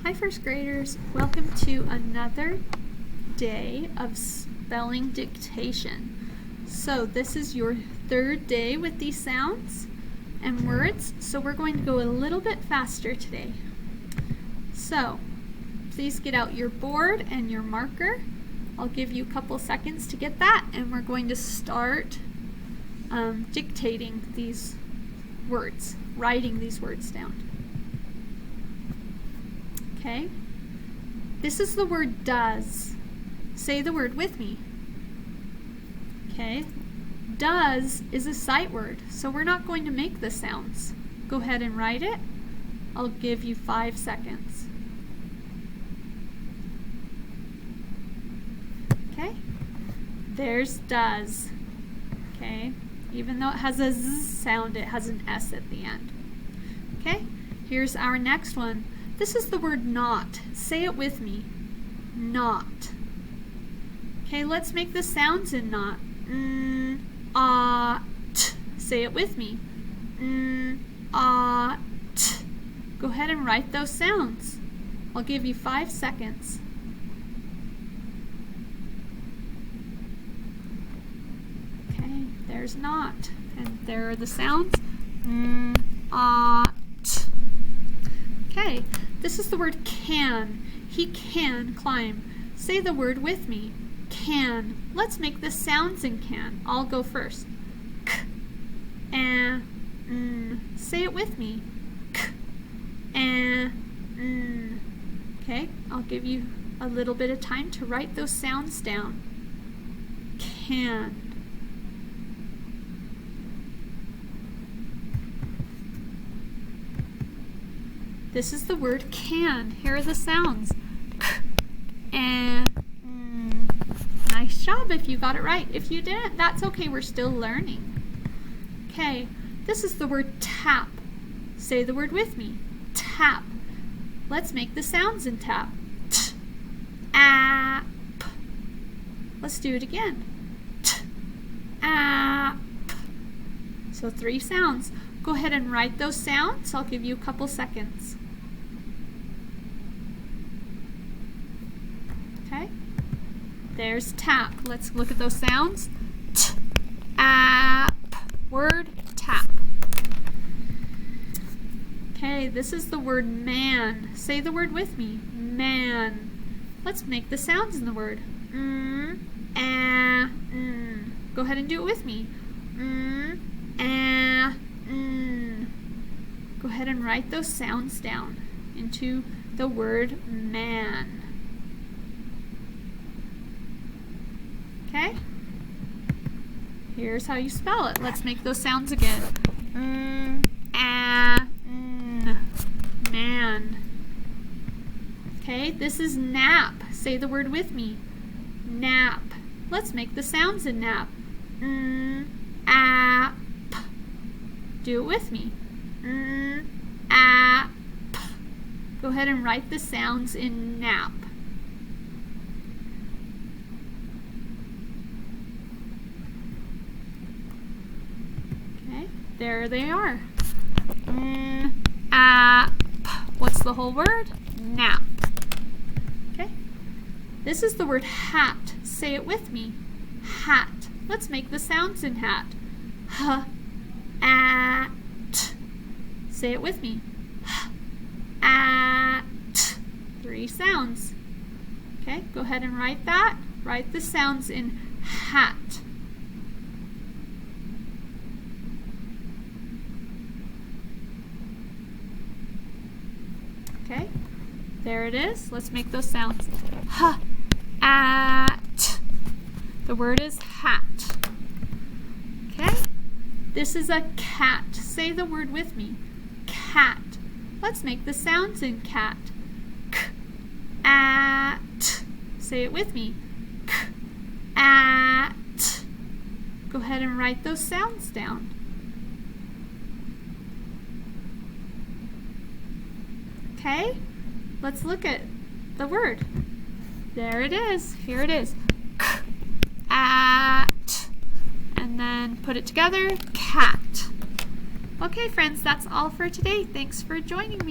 Hi first graders, welcome to another day of spelling dictation. So this is your third day with these sounds and words, so we're going to go a little bit faster today. So please get out your board and your marker. I'll give you a couple seconds to get that, and we're going to start dictating these words, writing these words down. Okay, this is the word does. Say the word with me. Okay, does is a sight word, so we're not going to make the sounds. Go ahead and write it. I'll give you 5 seconds. Okay, there's does. Okay, even though it has a z sound, it has an s at the end. Okay, here's our next one. This is the word not. Say it with me. Not. Okay, let's make the sounds in not. T. Say it with me. T. Go ahead and write those sounds. I'll give you 5 seconds. Okay, there's not. And there are the sounds. T. Okay, this is the word can. He can climb. Say the word with me. Can. Let's make the sounds in can. I'll go first. K, n. Say it with me. K, n. Okay, I'll give you a little bit of time to write those sounds down. Can. This is the word can. Here are the sounds. K, and nice job if you got it right. If you didn't, that's okay. We're still learning. Okay, this is the word tap. Say the word with me. Tap. Let's make the sounds in tap. T, a, p. Let's do it again. T, a, p. So 3 sounds. Go ahead and write those sounds. I'll give you a couple seconds. Okay, there's tap. Let's look at those sounds. Tap. Word tap. Okay, this is the word man. Say the word with me. Man. Let's make the sounds in the word. Go ahead and do it with me. Go ahead and write those sounds down into the word man. Okay? Here's how you spell it. Let's make those sounds again. Man. Okay, this is nap. Say the word with me. Nap. Let's make the sounds in nap. App. Do it with me. App. Go ahead and write the sounds in nap. Okay, there they are. App. What's the whole word? Nap. Okay, this is the word hat. Say it with me. Hat. Let's make the sounds in hat. H, at. Say it with me. H, at. 3 sounds. Okay, go ahead and write that. Write the sounds in hat. Okay, there it is. Let's make those sounds. H, at. The word is hat. Okay, this is a cat. Say the word with me. Cat. Let's make the sounds in cat. K, at. Say it with me. K, at. Go ahead and write those sounds down. Okay, let's look at the word. There it is. Here it is. K, at. And then put it together. Cat. Okay, friends, that's all for today. Thanks for joining me.